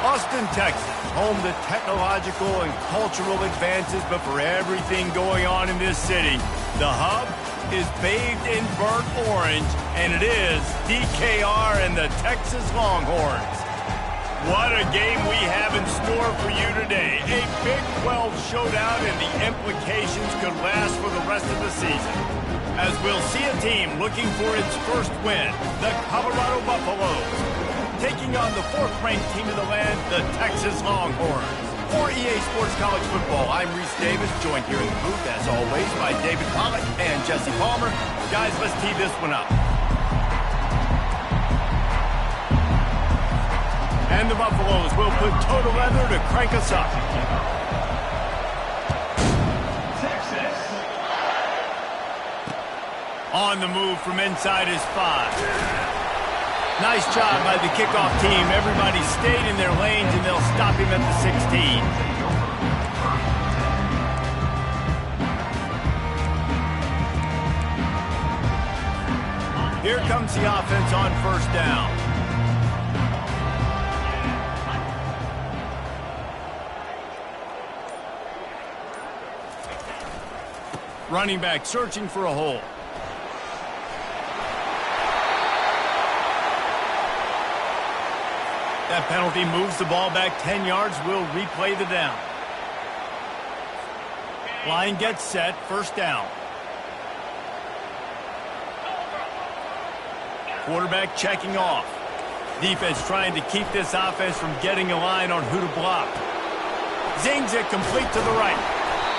Austin, Texas, home to technological and cultural advances, but for everything going on in this city, the hub is bathed in burnt orange, and it is DKR and the Texas Longhorns. What a game we have in store for you today. A Big 12 showdown, and the implications could last for the rest of the season, as we'll see a team looking for its first win, the Colorado Buffaloes, taking on the fourth-ranked team in the land, the Texas Longhorns. For EA Sports College Football, I'm Reese Davis, joined here in the booth, as always, by David Pollock and Jesse Palmer. Guys, let's tee this one up. And the Buffaloes will put total leather to crank us up. Texas. On the move from inside his 5. Nice job by the kickoff team. Everybody stayed in their lanes, and they'll stop him at the 16. Here comes the offense on first down. Running back searching for a hole. That penalty moves the ball back 10 yards. We'll replay the down. Line gets set. First down. Quarterback checking off. Defense trying to keep this offense from getting a line on who to block. Zings it complete to the right.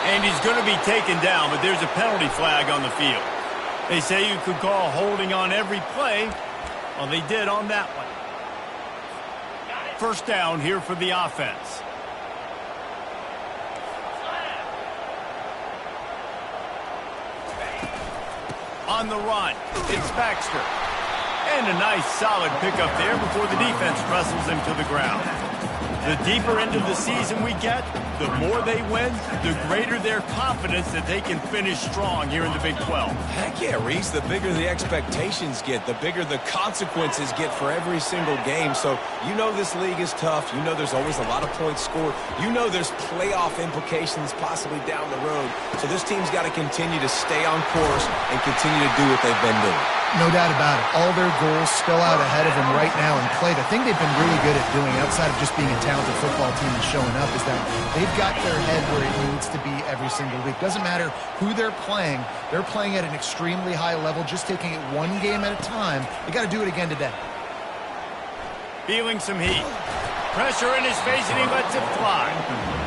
And he's going to be taken down, but there's a penalty flag on the field. They say you could call holding on every play. Well, they did on that one. First down here for the offense. On the run, it's Baxter. And a nice solid pickup there before the defense wrestles him to the ground. The deeper into the season we get, the more they win, the greater their confidence that they can finish strong here in the Big 12. Heck yeah, Reese. The bigger the expectations get, the bigger the consequences get for every single game. So you know this league is tough. You know there's always a lot of points scored. You know there's playoff implications possibly down the road. So this team's got to continue to stay on course and continue to do what they've been doing. No doubt about it. All their goals still out ahead of them right now in play. The thing they've been really good at doing, outside of just being a talented football team and showing up, is that they've got their head where it needs to be every single week. Doesn't matter who they're playing at an extremely high level, just taking it one game at a time. They got to do it again today. Feeling some heat. Pressure in his face, and he lets it fly.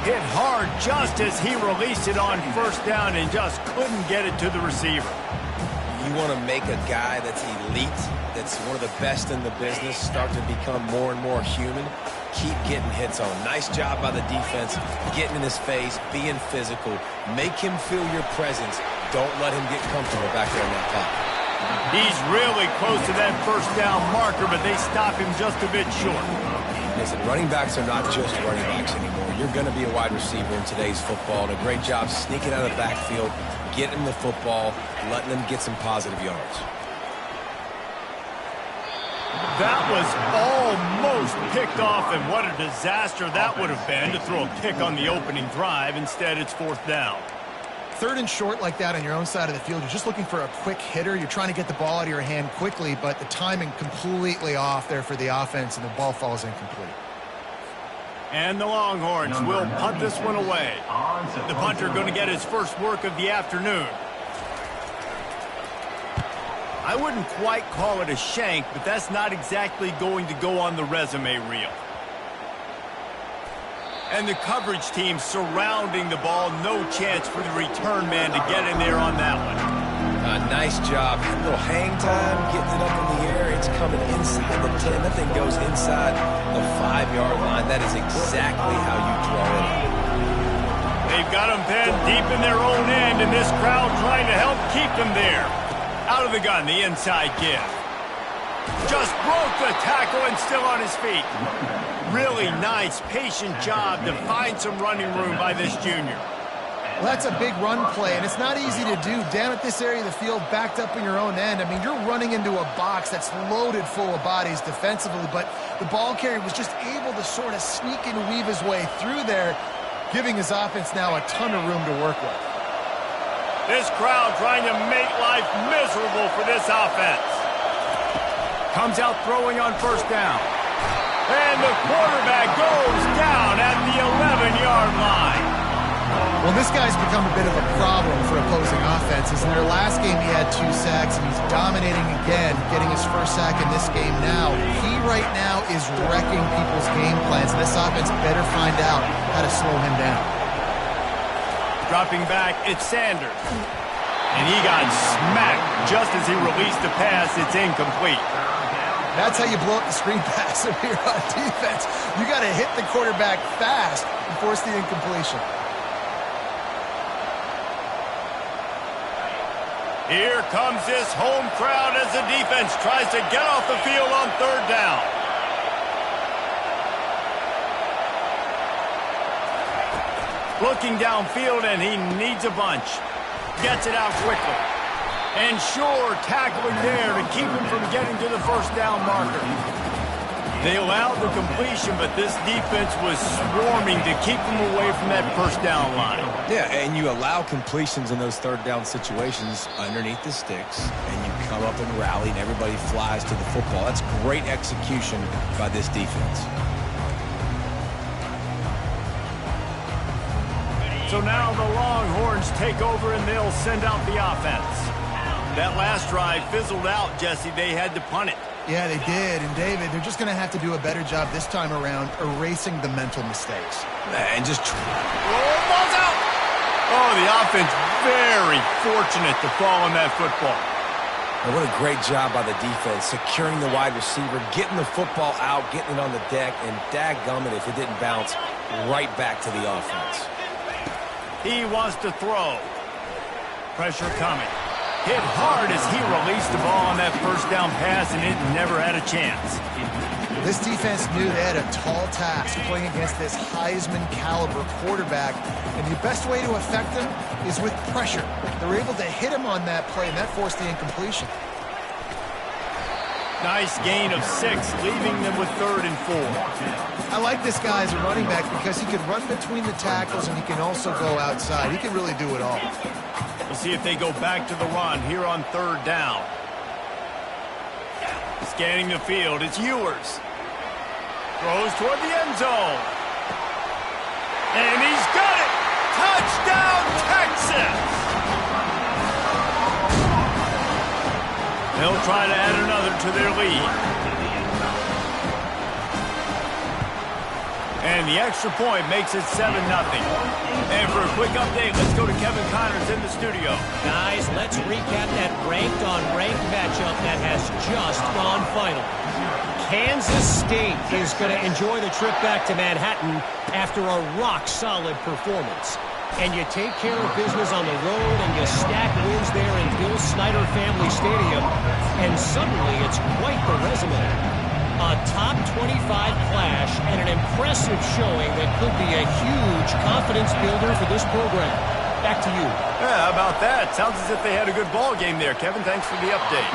Hit hard just as he released it on first down and just couldn't get it to the receiver. You want to make a guy that's elite, that's one of the best in the business, start to become more and more human. Keep getting hits on. Nice job by the defense, getting in his face, being physical. Make him feel your presence. Don't let him get comfortable back there in that pocket. He's really close to that first down marker, but they stop him just a bit short. Listen, running backs are not just running backs anymore. You're going to be a wide receiver in today's football. And a great job sneaking out of the backfield, getting them the football, letting them get some positive yards. That was almost picked off, and what a disaster that would have been to throw a pick on the opening drive. Instead, it's 4th down. 3rd and short like that on your own side of the field, you're just looking for a quick hitter. You're trying to get the ball out of your hand quickly, but the timing completely off there for the offense, and the ball falls incomplete. And the Longhorns will punt this one away. The punter going to get his first work of the afternoon. I wouldn't quite call it a shank, but that's not exactly going to go on the resume reel. And the coverage team surrounding the ball. No chance for the return man to get in there on that one. Nice job. A little hang time, getting it up in the air. It's coming inside the 10. That thing goes inside the 5-yard line. That is exactly how you draw it up. They've got them pinned deep in their own end, and this crowd trying to help keep them there. Out of the gun, the inside give. Just broke the tackle and still on his feet. Really nice, patient job to find some running room by this junior. Well, that's a big run play, and it's not easy to do. Down at this area of the field, backed up in your own end. I mean, you're running into a box that's loaded full of bodies defensively, but the ball carrier was just able to sort of sneak and weave his way through there, giving his offense now a ton of room to work with. This crowd trying to make life miserable for this offense. Comes out throwing on 1st down. And the quarterback goes down at the 11-yard line. Well, this guy's become a bit of a problem for opposing offenses. In their last game, he had 2 sacks, and he's dominating again, getting his first sack in this game now. He right now is wrecking people's game plans, and this offense better find out how to slow him down. Dropping back, it's Sanders. And he got smacked just as he released the pass. It's incomplete. That's how you blow up the screen pass if you're on defense. You got to hit the quarterback fast and force the incompletion. Here comes this home crowd as the defense tries to get off the field on 3rd down. Looking downfield, and he needs a bunch. Gets it out quickly. And sure, tackling there to keep him from getting to the 1st down marker. They allowed the completion, but this defense was swarming to keep them away from that 1st down line. Yeah, and you allow completions in those 3rd down situations underneath the sticks, and you come up and rally, and everybody flies to the football. That's great execution by this defense. So now the Longhorns take over, and they'll send out the offense. That last drive fizzled out, Jesse. They had to punt it. Yeah, they did. And, David, they're just going to have to do a better job this time around erasing the mental mistakes. And just... Ball's out! Oh, the offense very fortunate to fall on that football. And what a great job by the defense, securing the wide receiver, getting the football out, getting it on the deck, and dadgummit if it didn't bounce right back to the offense. He wants to throw. Pressure coming. Hit hard as he released the ball on that 1st down pass, and it never had a chance. This defense knew they had a tall task playing against this Heisman-caliber quarterback, and the best way to affect him is with pressure. They were able to hit him on that play, and that forced the incompletion. Nice gain of 6, leaving them with 3rd and 4. I like this guy as a running back because he can run between the tackles, and he can also go outside. He can really do it all. We'll see if they go back to the run here on 3rd down. Scanning the field, it's Ewers. Throws toward the end zone. And he's got it! Touchdown, Texas! They'll try to add another to their lead. And the extra point makes it 7-0. And for a quick update, let's go to Kevin Connors in the studio. Guys, let's recap that ranked-on-ranked matchup that has just gone final. Kansas State is going to enjoy the trip back to Manhattan after a rock-solid performance. And you take care of business on the road and you stack wins there in Bill Snyder Family Stadium, and suddenly it's quite the resume. A top 25 clash and an impressive showing that could be a huge confidence builder for this program. Back to you. Yeah, how about that? Sounds as if they had a good ball game there. Kevin, thanks for the update.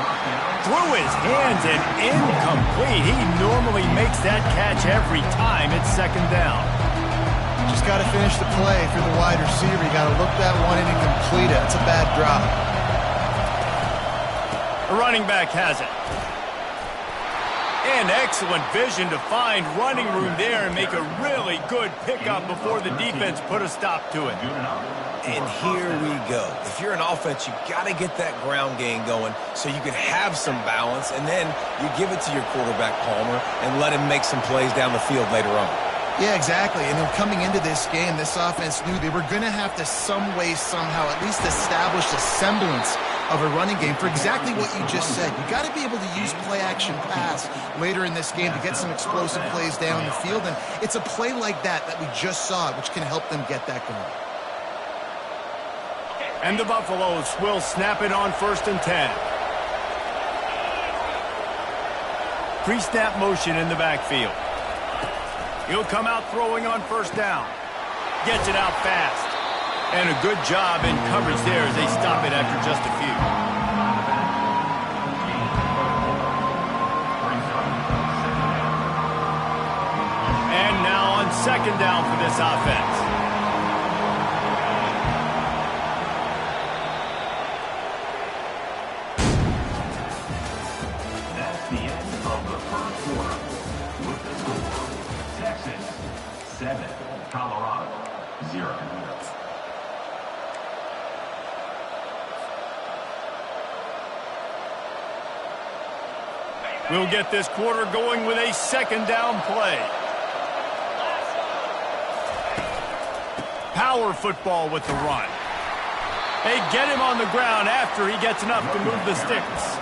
Through his hands and incomplete. He normally makes that catch every time. It's second down. Just got to finish the play for the wide receiver. You got to look that one in and complete it. It's a bad drop. The running back has it. And excellent vision to find running room there and make a really good pickup before the defense put a stop to it. And here we go. If you're an offense, you got to get that ground game going so you can have some balance, and then you give it to your quarterback, Palmer, and let him make some plays down the field later on. Yeah, exactly. And then coming into this game, this offense knew they were going to have to some way, somehow, at least establish a semblance of a running game for exactly what you just said. You got to be able to use play-action pass later in this game to get some explosive plays down the field, and it's a play like that we just saw, which can help them get that going. And the Buffaloes will snap it on 1st and 10. Pre-snap motion in the backfield. He'll come out throwing on 1st down. Gets it out fast. And a good job in coverage there as they stop it after just a few. And now on 2nd down for this offense. That's the end of the first quarter. With the score, Texas 7, Colorado 0. We'll get this quarter going with a 2nd down play. Power football with the run. They get him on the ground after he gets enough to move the sticks.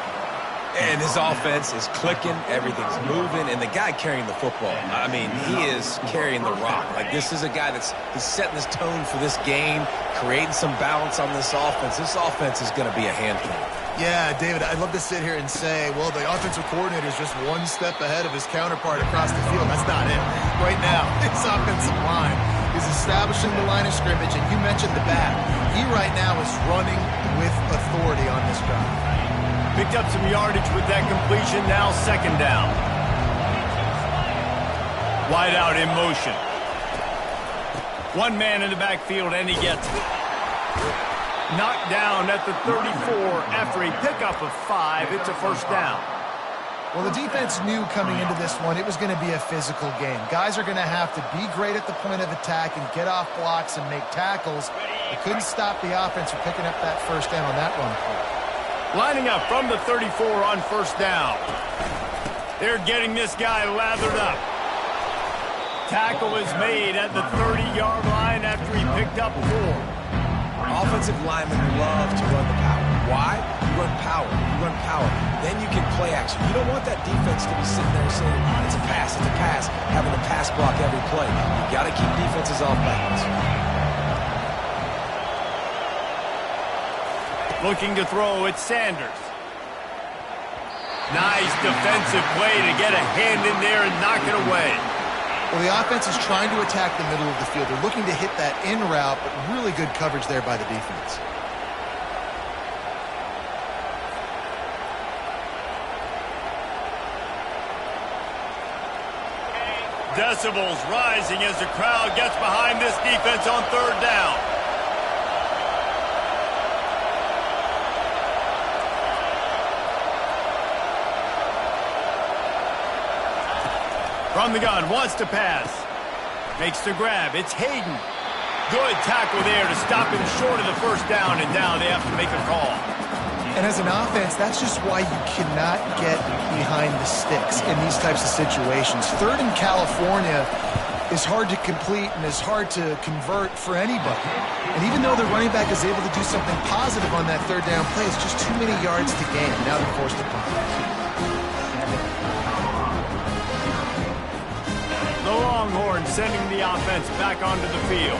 And his offense is clicking, everything's moving, and the guy carrying the football, I mean, he is carrying the rock. Like, this is a guy he's setting this tone for this game, creating some balance on this offense. This offense is going to be a handful. Yeah, David, I'd love to sit here and say, well, the offensive coordinator is just one step ahead of his counterpart across the field. That's not it. Right now, his offensive line is establishing the line of scrimmage, and you mentioned the back. He right now is running with authority on this drive. Picked up some yardage with that completion, now 2nd down. Wide out in motion. One man in the backfield, and he gets it. Knocked down at the 34 after a pickup of 5. It's a 1st down. Well, the defense knew coming into this one it was going to be a physical game. Guys are going to have to be great at the point of attack and get off blocks and make tackles. They couldn't stop the offense from picking up that 1st down on that run play. Lining up from the 34 on 1st down. They're getting this guy lathered up. Tackle is made at the 30-yard line after he picked up 4. Offensive linemen love to run the power. Why? You run power. You run power. Then you can play action. You don't want that defense to be sitting there saying, it's a pass, having to pass block every play. You got to keep defenses off balance. Looking to throw, it's Sanders. Nice defensive play to get a hand in there and knock it away. Well, the offense is trying to attack the middle of the field. They're looking to hit that in route, but really good coverage there by the defense. Decibels rising as the crowd gets behind this defense on 3rd down. From the gun, wants to pass. Makes the grab. It's Hayden. Good tackle there to stop him short of the 1st down, and now they have to make a call. And as an offense, that's just why you cannot get behind the sticks in these types of situations. 3rd in California is hard to complete and is hard to convert for anybody. And even though the running back is able to do something positive on that 3rd down play, it's just too many yards to gain. Now they're forced to punt. The Longhorns sending the offense back onto the field.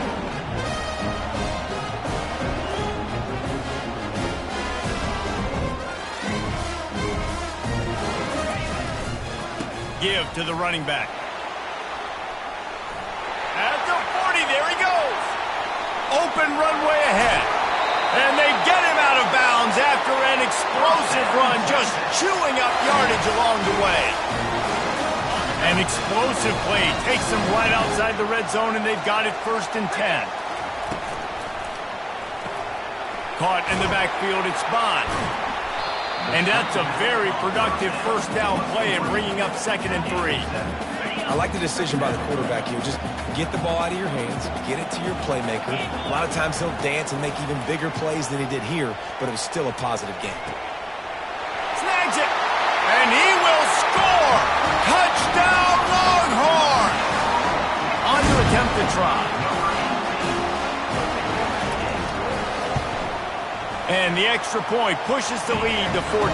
give to the running back. At the 40, there he goes. Open runway ahead. And they get him out of bounds after an explosive run, just chewing up yardage along the way. An explosive play takes them right outside the red zone, and they've got it 1st and 10. Caught in the backfield, it's Bond. And that's a very productive 1st down play and bringing up 2nd and 3. I like the decision by the quarterback here. Just get the ball out of your hands, get it to your playmaker. A lot of times he'll dance and make even bigger plays than he did here, but it was still a positive game. Snags it, and he will score! Touchdown, Longhorn! On to attempt the try. And the extra point pushes the lead to 14.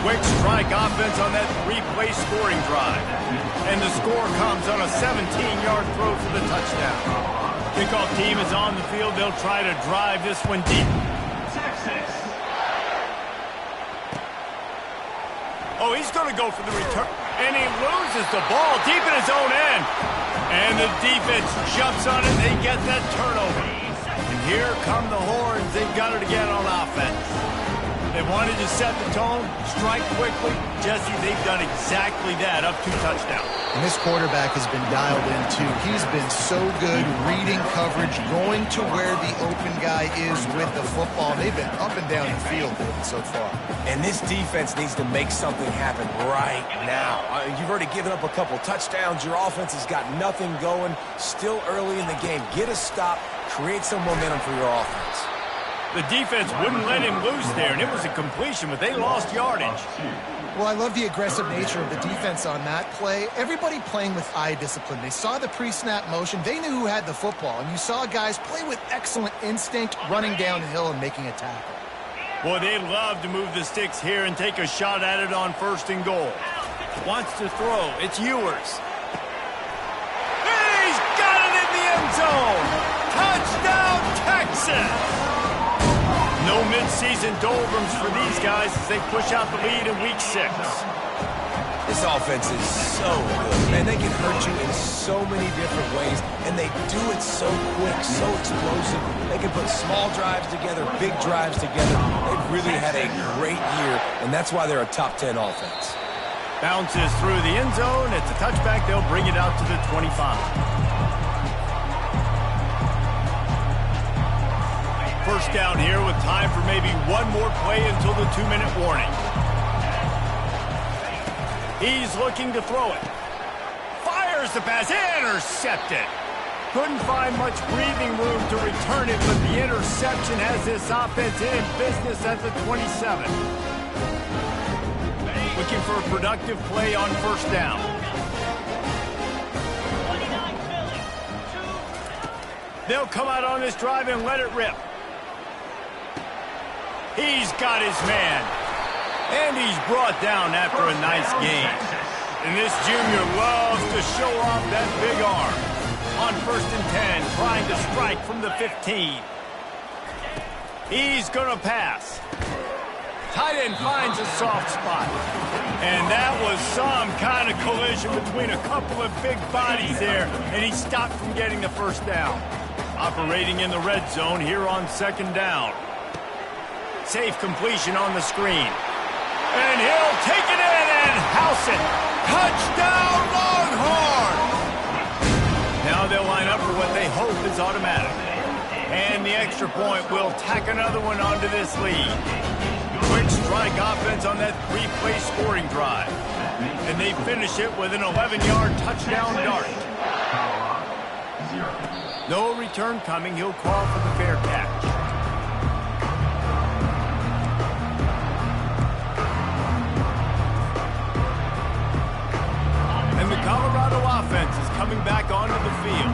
Quick strike offense on that 3-play scoring drive. And the score comes on a 17-yard throw for the touchdown. Kickoff team is on the field. They'll try to drive this one deep. Oh, he's going to go for the return. And he loses the ball deep in his own end. And the defense jumps on it. They get that turnover. And here come the Horns. They've got it again on offense. They wanted to set the tone, strike quickly. Jesse, they've done exactly that, up 2 touchdowns. And this quarterback has been dialed in, too. He's been so good reading coverage, going to where the open guy is with the football. They've been up and down the field so far. And this defense needs to make something happen right now. You've already given up a couple touchdowns. Your offense has got nothing going. Still early in the game. Get a stop. Create some momentum for your offense. The defense wouldn't let him loose there, and it was a completion, but they lost yardage. Well, I love the aggressive nature of the defense on that play. Everybody playing with eye discipline. They saw the pre-snap motion. They knew who had the football, and you saw guys play with excellent instinct, running downhill and making a tackle. Boy, they love to move the sticks here and take a shot at it on 1st and goal. Wants to throw. It's Ewers. He's got it in the end zone. Touchdown, Texas! No mid-season doldrums for these guys as they push out the lead in Week 6. This offense is so good. Man, they can hurt you in so many different ways, and they do it so quick, so explosive. They can put small drives together, big drives together. They've really had a great year, and that's why they're a top 10 offense. Bounces through the end zone. It's a touchback. They'll bring it out to the 25. 1st down here with time for maybe one more play until the 2-minute warning. He's looking to throw it. Fires the pass. Intercepted. Couldn't find much breathing room to return it, but the interception has this offense in business at the 27. Looking for a productive play on 1st down. They'll come out on this drive and let it rip. He's got his man. And he's brought down after a nice game. And this junior loves to show off that big arm. On 1st and 10, trying to strike from the 15. He's going to pass. Tight end finds a soft spot. And that was some kind of collision between a couple of big bodies there. And he stopped from getting the 1st down. Operating in the red zone here on 2nd down. Safe completion on the screen. And he'll take it in and house it. Touchdown, Longhorn! Now they'll line up for what they hope is automatic. And the extra point will tack another one onto this lead. Quick strike offense on that 3-play scoring drive. And they finish it with an 11-yard touchdown dart. No return coming. He'll call for the fair catch. And the Colorado offense is coming back onto the field.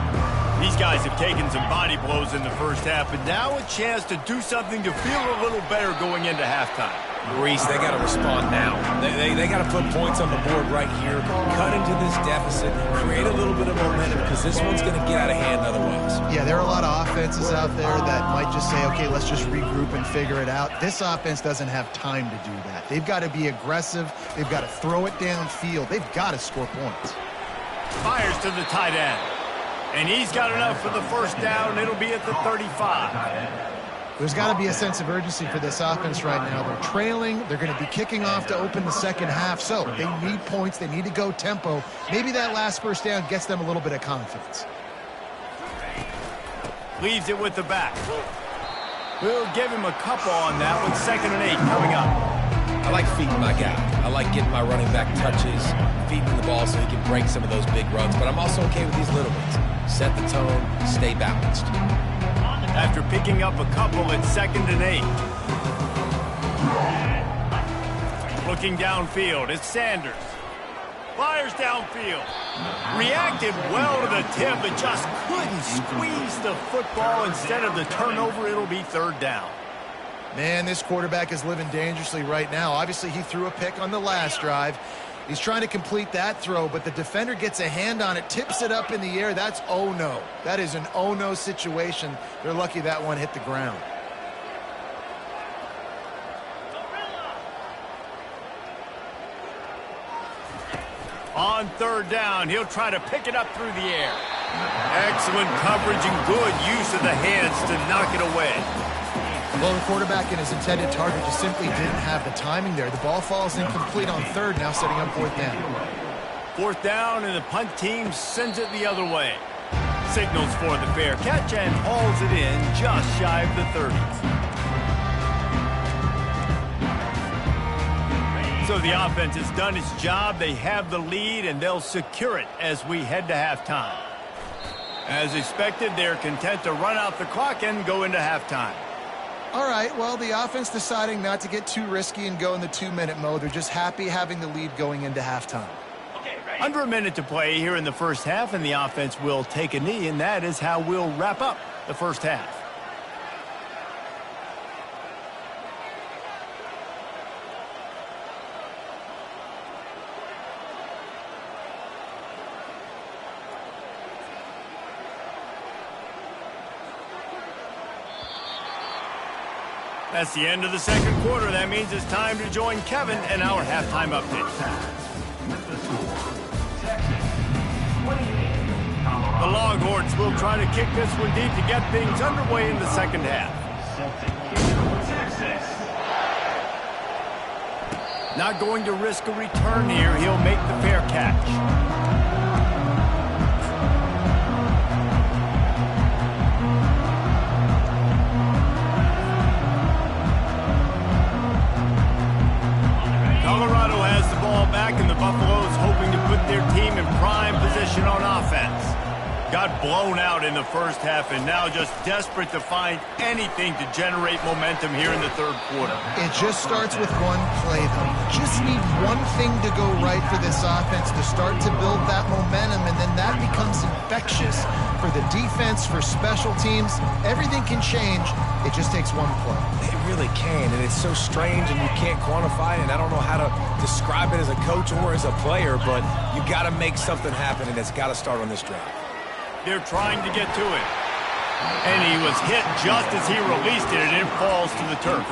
These guys have taken some body blows in the 1st half, but now a chance to do something to feel a little better going into halftime. Reese, they got to respond now. They got to put points on the board right here, cut into this deficit, create a little bit of momentum because this one's going to get out of hand otherwise. Yeah, there are a lot of offenses out there that might just say, okay, let's just regroup and figure it out. This offense doesn't have time to do that. They've got to be aggressive. They've got to throw it downfield. They've got to score points. Fires to the tight end. And he's got enough for the first down. It'll be at the 35. There's got to be a sense of urgency for this offense right now. They're trailing. They're going to be kicking off to open the second half. So they need points. They need to go tempo. Maybe that last first down gets them a little bit of confidence. Leaves it with the back. We'll give him a couple on that with 2nd and 8 coming up. I like feeding my guy. I like getting my running back touches, feeding the ball so he can break some of those big runs. But I'm also okay with these little ones. Set the tone, stay balanced. After picking up a couple at 2nd and 8. Looking downfield, it's Sanders. Fires downfield. Reacted well to the tip, but just couldn't squeeze the football. Instead of the turnover, it'll be 3rd down. Man, this quarterback is living dangerously right now. Obviously, he threw a pick on the last drive. He's trying to complete that throw, but the defender gets a hand on it, tips it up in the air. That's oh-no. That is an oh-no situation. They're lucky that one hit the ground. On 3rd down, he'll try to pick it up through the air. Excellent coverage and good use of the hands to knock it away. Well, the quarterback and his intended target just simply didn't have the timing there. The ball falls incomplete on 3rd, now setting up 4th down. 4th down, and the punt team sends it the other way. Signals for the fair catch and hauls it in just shy of the 30s. So the offense has done its job. They have the lead, and they'll secure it as we head to halftime. As expected, they're content to run out the clock and go into halftime. All right, well, the offense deciding not to get too risky and go in the 2-minute mode. They're just happy having the lead going into halftime. Under a minute to play here in the first half, and the offense will take a knee, and that is how we'll wrap up the first half. That's the end of the 2nd quarter. That means it's time to join Kevin and our halftime update. The Longhorns will try to kick this one deep to get things underway in the second half. Not going to risk a return here. He'll make the fair catch. Colorado has the ball back, and the Buffaloes hoping to put their team in prime position on offense. Got blown out in the first half, and now just desperate to find anything to generate momentum here in the 3rd quarter. It just starts with one play, though. You just need one thing to go right for this offense to start to build that momentum, and then that becomes infectious for the defense, for special teams. Everything can change. It just takes one play. It really can, and it's so strange, and you can't quantify it, and I don't know how to describe it as a coach or as a player, but you got to make something happen, and it's got to start on this drive. They're trying to get to it. And he was hit just as he released it, and it falls to the turf.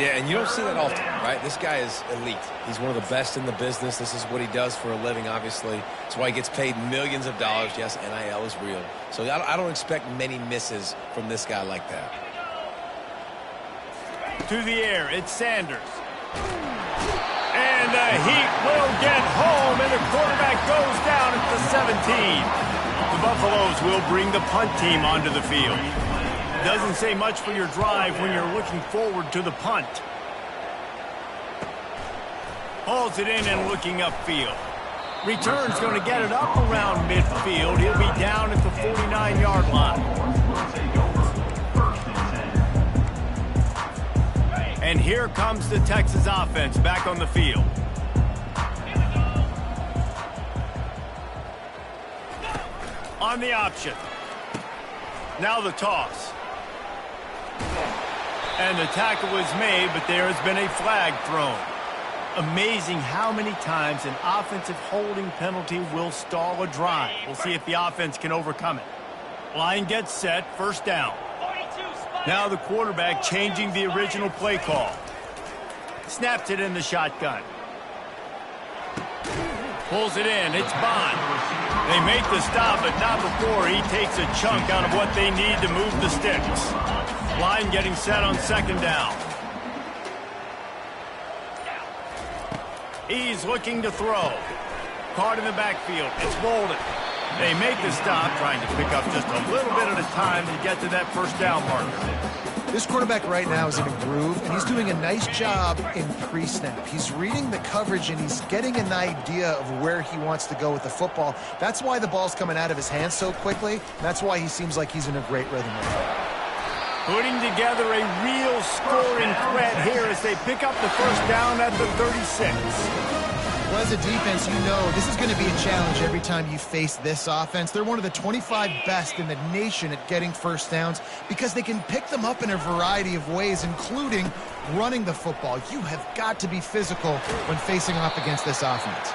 Yeah, and you don't see that often, right? This guy is elite. He's one of the best in the business. This is what he does for a living, obviously. That's why he gets paid millions of dollars. Yes, NIL is real. So I don't expect many misses from this guy like that. To the air, it's Sanders. And the heat will get home, and the quarterback goes down at the 17. The Buffaloes will bring the punt team onto the field. Doesn't say much for your drive when you're looking forward to the punt. Hauls it in and looking upfield. Return's going to get it up around midfield. He'll be down at the 49-yard line. And here comes the Texas offense back on the field. On the option. Now the toss. And the tackle was made, but there has been a flag thrown. Amazing how many times an offensive holding penalty will stall a drive. We'll see if the offense can overcome it. Line gets set, first down. Now the quarterback changing the original play call. Snaps it in the shotgun. Pulls it in, it's Bond. They make the stop, but not before he takes a chunk out of what they need to move the sticks. Line getting set on second down. He's looking to throw. Caught in the backfield. It's Bolden. They make the stop, trying to pick up just a little bit at a time to get to that first down marker. This quarterback right now is in a groove, and he's doing a nice job in pre-snap. He's reading the coverage, and he's getting an idea of where he wants to go with the football. That's why the ball's coming out of his hands so quickly. That's why he seems like he's in a great rhythm right now. Putting together a real scoring threat here as they pick up the first down at the 36. Well, as a defense, you know this is going to be a challenge every time you face this offense. They're one of the 25 best in the nation at getting first downs because they can pick them up in a variety of ways, including running the football. You have got to be physical when facing off against this offense.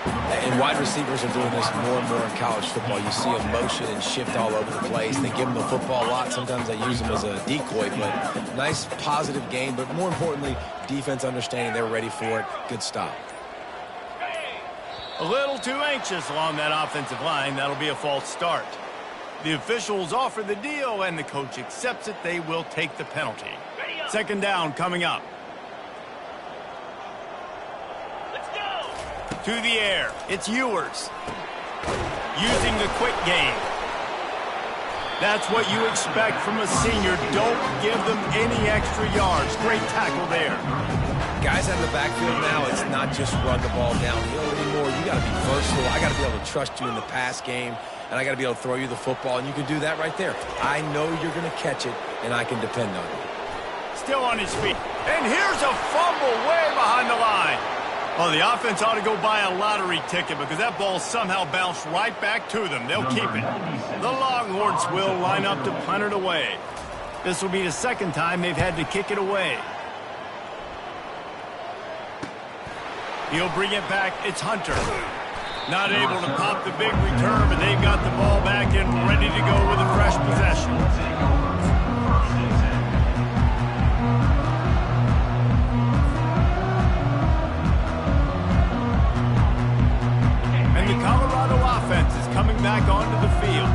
And wide receivers are doing this more and more in college football. You see them motion and shift all over the place. They give them the football a lot. Sometimes they use them as a decoy, but nice positive game. But more importantly, defense understanding they're ready for it. Good stop. A little too anxious along that offensive line. That'll be a false start. The officials offer the deal, and the coach accepts it. They will take the penalty. Second down coming up. To the air, it's Ewers. Using the quick game. That's what you expect from a senior. Don't give them any extra yards. Great tackle there. Guys out in the backfield now, it's not just run the ball downhill anymore. You got to be versatile. I got to be able to trust you in the pass game, and I got to be able to throw you the football, and you can do that right there. I know you're going to catch it, and I can depend on you. Still on his feet. And here's a fumble way behind the line. Well, the offense ought to go buy a lottery ticket because that ball somehow bounced right back to them. They'll keep it. The Longhorns will line up to punt it away. This will be the second time they've had to kick it away. He'll bring it back. It's Hunter. Not able to pop the big return, but they've got the ball back and ready to go with a fresh possession. Colorado offense is coming back onto the field.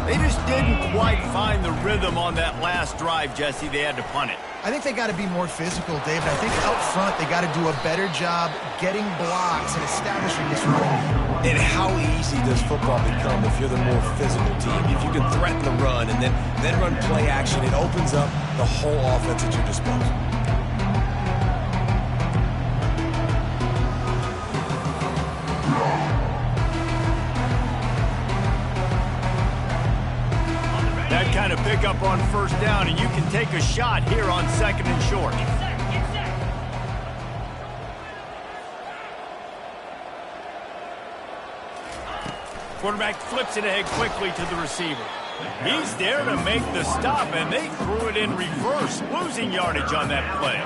They just didn't quite find the rhythm on that last drive, Jesse. They had to punt it. I think they got to be more physical, David. I think out front they got to do a better job getting blocks and establishing this run. And how easy does football become if you're the more physical team? If you can threaten the run and then run play action, it opens up the whole offense at your disposal. That kind of pickup on first down, and you can take a shot here on second and short. Quarterback flips it ahead quickly to the receiver. He's there to make the stop, and they threw it in reverse, losing yardage on that play.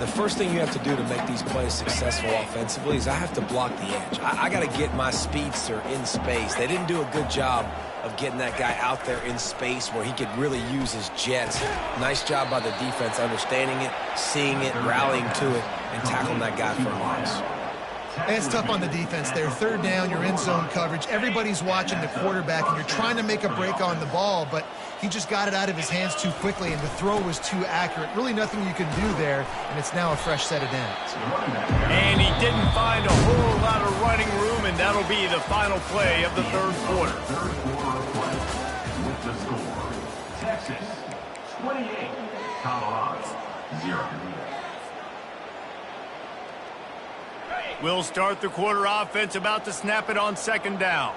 The first thing you have to do to make these plays successful offensively is I have to block the edge. I got to get my speedster in space. They didn't do a good job of getting that guy out there in space where he could really use his jets. Nice job by the defense understanding it, seeing it, rallying to it, and tackling that guy for a loss. And it's tough on the defense there. Third down, you're in zone coverage. Everybody's watching the quarterback, and you're trying to make a break on the ball, but he just got it out of his hands too quickly, and the throw was too accurate. Really nothing you can do there, and it's now a fresh set of downs. And he didn't find a whole lot of running room, and that'll be the final play of the third quarter. Third quarter play with the score, Texas 28, Colorado 0. We'll start the quarter offense, about to snap it on second down.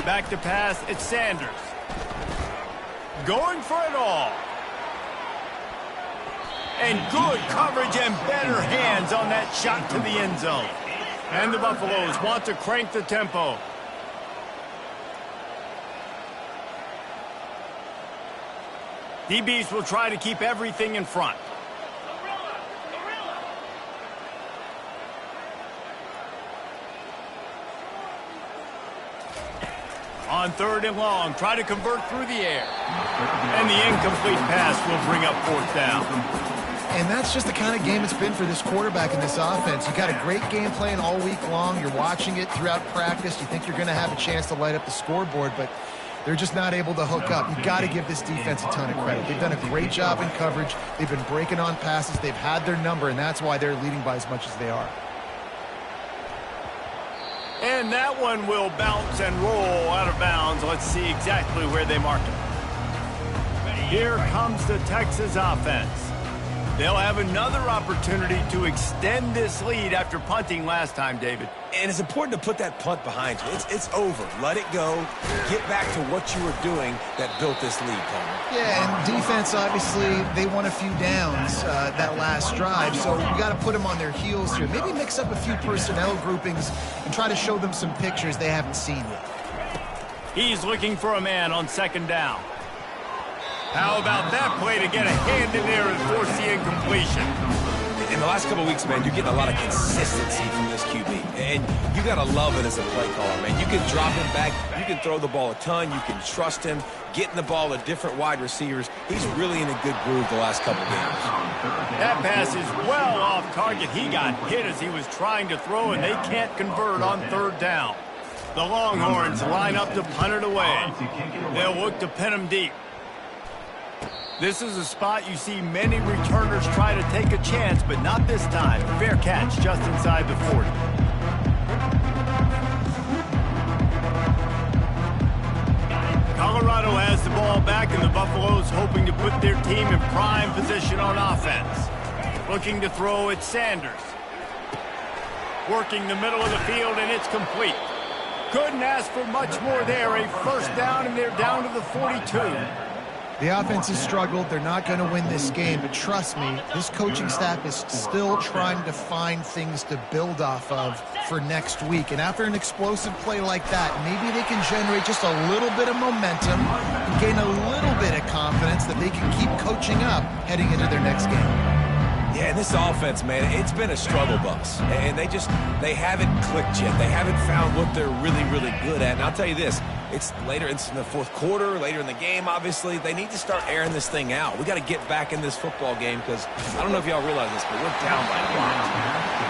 Back to pass, it's Sanders. Going for it all. And good coverage and better hands on that shot to the end zone. And the Buffaloes want to crank the tempo. DBs will try to keep everything in front. On 3rd and long, try to convert through the air. And the incomplete pass will bring up 4th down. And that's just the kind of game it's been for this quarterback in this offense. You got a great game plan all week long. You're watching it throughout practice. You think you're going to have a chance to light up the scoreboard, but they're just not able to hook up. You've got to give this defense a ton of credit. They've done a great job in coverage. They've been breaking on passes. They've had their number, and that's why they're leading by as much as they are. And that one will bounce and roll out of bounds. Let's see exactly where they mark it. Here comes the Texas offense. They'll have another opportunity to extend this lead after punting last time, David. And it's important to put that punt behind you. It's over. Let it go. Get back to what you were doing that built this lead, Palmer. Yeah, and defense, obviously, they won a few downs that last drive, so you got to put them on their heels here. Maybe mix up a few personnel groupings and try to show them some pictures they haven't seen yet. He's looking for a man on 2nd down. How about that play to get a hand in there and force the incompletion? In the last couple of weeks, man, you're getting a lot of consistency from this QB. And you got to love it as a play caller, man. You can drop him back. You can throw the ball a ton. You can trust him, getting the ball to different wide receivers. He's really in a good groove the last couple of games. That pass is well off target. He got hit as he was trying to throw, and they can't convert on 3rd down. The Longhorns line up to punt it away. They'll look to pin him deep. This is a spot you see many returners try to take a chance, but not this time. Fair catch just inside the 40. Colorado has the ball back, and the Buffaloes hoping to put their team in prime position on offense. Looking to throw at Sanders. Working the middle of the field, and it's complete. Couldn't ask for much more there. A 1st down, and they're down to the 42. The offense has struggled. They're not going to win this game, but trust me, this coaching staff is still trying to find things to build off of for next week. And after an explosive play like that, maybe they can generate just a little bit of momentum and gain a little bit of confidence that they can keep coaching up heading into their next game. Yeah, and this offense, man, it's been a struggle bus. And they haven't clicked yet. They haven't found what they're really, really good at. And I'll tell you this, it's later, it's in the 4th quarter, later in the game, obviously. They need to start airing this thing out. We got to get back in this football game because I don't know if y'all realize this, but we're down by a lot.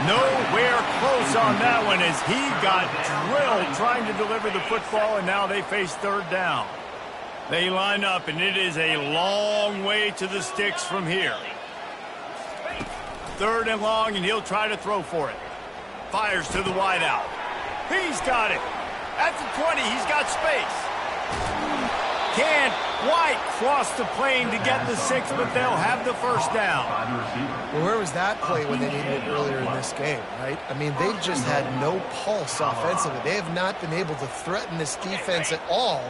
Nowhere close on that one as he got drilled trying to deliver the football, and now they face 3rd down. They line up, and it is a long way to the sticks from here. 3rd and long, and he'll try to throw for it. Fires to the wideout. He's got it. At the 20, he's got space. Can't quite cross the plane to get the 6, but they'll have the 1st down. Well, where was that play when they needed it earlier in this game, right? I mean, they've just had no pulse offensively. They have not been able to threaten this defense at all,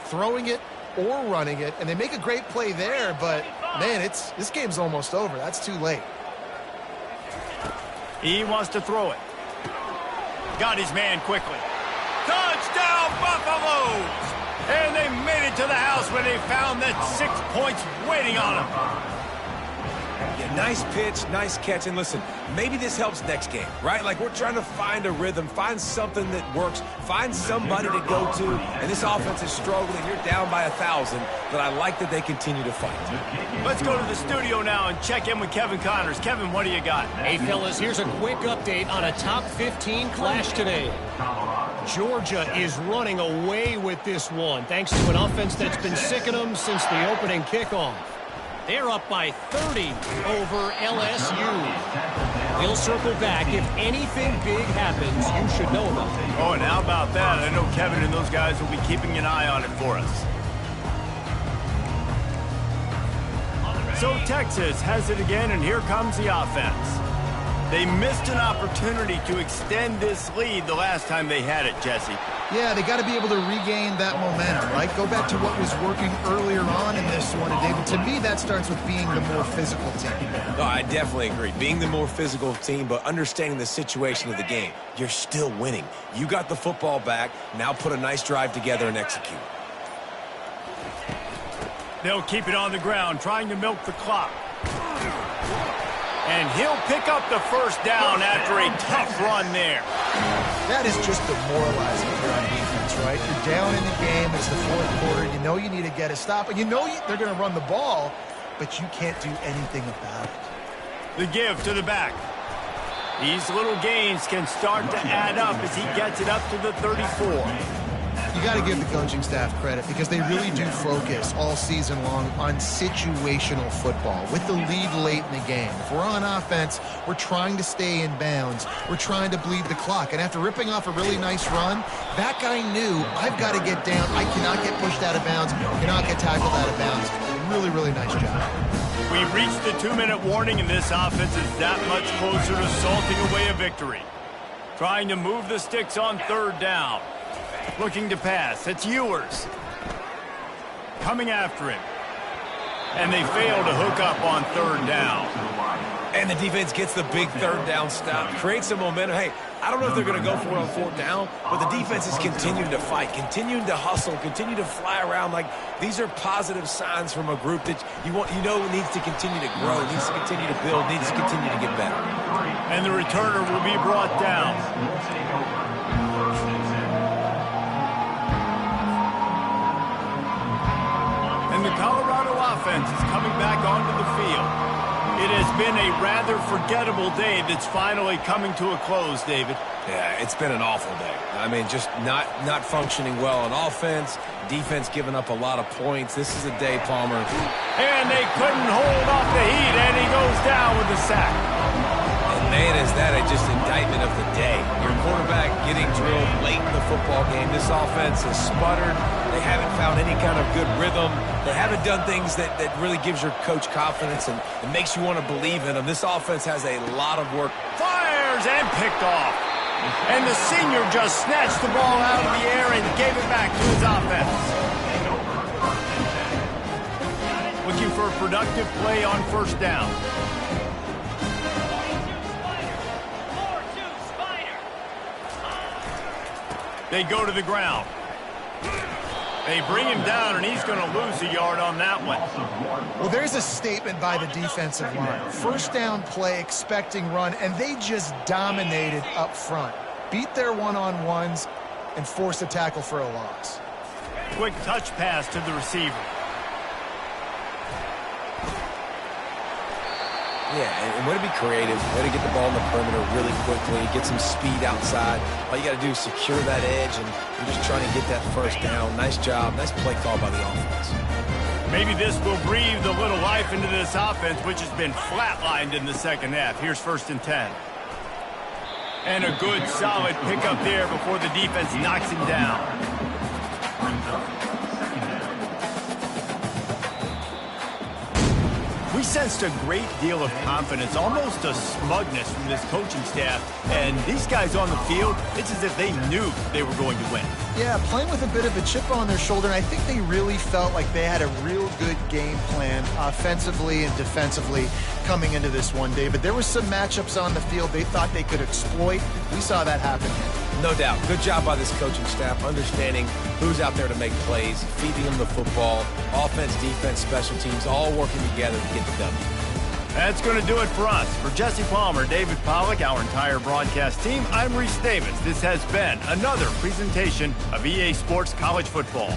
throwing it or running it. And they make a great play there, but, man, this game's almost over. That's too late. He wants to throw it. Got his man quickly. Touchdown, Buffaloes! And they made it to the house when they found that 6 points waiting on them. Yeah, nice pitch, nice catch. And listen, maybe this helps next game, right? Like we're trying to find a rhythm, find something that works, find somebody to go to. And this offense is struggling. You're down by 1,000, but I like that they continue to fight. Let's go to the studio now and check in with Kevin Connors. Kevin, what do you got? Hey, fellas, here's a quick update on a top 15 clash today. Georgia is running away with this one, thanks to an offense that's been sicking them since the opening kickoff. They're up by 30 over LSU. They'll circle back. If anything big happens, you should know about it. Oh, and how about that? I know Kevin and those guys will be keeping an eye on it for us. So Texas has it again, and here comes the offense. They missed an opportunity to extend this lead the last time they had it, Jesse. Yeah, they got to be able to regain that momentum, right? Go back to what was working earlier on in this one. And David, to me, that starts with being the more physical team. No, I definitely agree. Being the more physical team, but understanding the situation of the game. You're still winning. You got the football back. Now put a nice drive together and execute. They'll keep it on the ground, trying to milk the clock. And he'll pick up the first down after a tough run there. That is just demoralizing if you're on defense, right? You're down in the game. It's the fourth quarter. You know you need to get a stop, and you know they're going to run the ball, but you can't do anything about it. The give to the back. These little gains can start to add up as he gets it up to the 34. You got to give the coaching staff credit because they really do focus all season long on situational football with the lead late in the game. If we're on offense, we're trying to stay in bounds. We're trying to bleed the clock. And after ripping off a really nice run, that guy knew, I've got to get down. I cannot get pushed out of bounds. Cannot get tackled out of bounds. Really, really nice job. We've reached the 2-minute warning, and this offense is that much closer to salting away a victory. Trying to move the sticks on third down. Looking to pass. It's Ewers. Coming after him. And they fail to hook up on third down. And the defense gets the big third down stop. Creates some momentum. Hey, I don't know if they're going to go for it on fourth down, but the defense is continuing to fight, continuing to hustle, continue to fly around. Like, these are positive signs from a group that you know needs to continue to grow, needs to continue to build, needs to continue to get better. And the returner will be brought down. And the Colorado offense is coming back onto the field. It has been a rather forgettable day that's finally coming to a close, David. Yeah, it's been an awful day. I mean, just not functioning well on offense, defense giving up a lot of points. This is a day, Palmer. And they couldn't hold off the heat, and he goes down with the sack. And man, is that just indictment of the day. Your quarterback getting drilled late in the football game. This offense has sputtered. They haven't found any kind of good rhythm. They haven't done things that really gives your coach confidence and makes you want to believe in them. This offense has a lot of work. Fires and picked off. And the senior just snatched the ball out of the air and gave it back to his offense. Looking for a productive play on first down. They go to the ground. They bring him down, and he's going to lose a yard on that one. Well, there's a statement by the defensive line. First down play, expecting run, and they just dominated up front. Beat their one-on-ones and forced a tackle for a loss. Quick touch pass to the receiver. Yeah, and way to be creative, way to get the ball in the perimeter really quickly, get some speed outside. All you got to do is secure that edge, and you're just trying to get that first down. Nice job. Nice play call by the offense. Maybe this will breathe a little life into this offense, which has been flatlined in the second half. Here's 1st and 10. And a good, solid pickup there before the defense knocks him down. We sensed a great deal of confidence, almost a smugness from this coaching staff. And these guys on the field, it's as if they knew they were going to win. Yeah, playing with a bit of a chip on their shoulder, and I think they really felt like they had a real good game plan offensively and defensively coming into this one, David. There were some matchups on the field they thought they could exploit. We saw that happen here. No doubt. Good job by this coaching staff, understanding who's out there to make plays, feeding them the football, offense, defense, special teams, all working together to get the W. That's going to do it for us. For Jesse Palmer, David Pollack, our entire broadcast team, I'm Reese Davis. This has been another presentation of EA Sports College Football.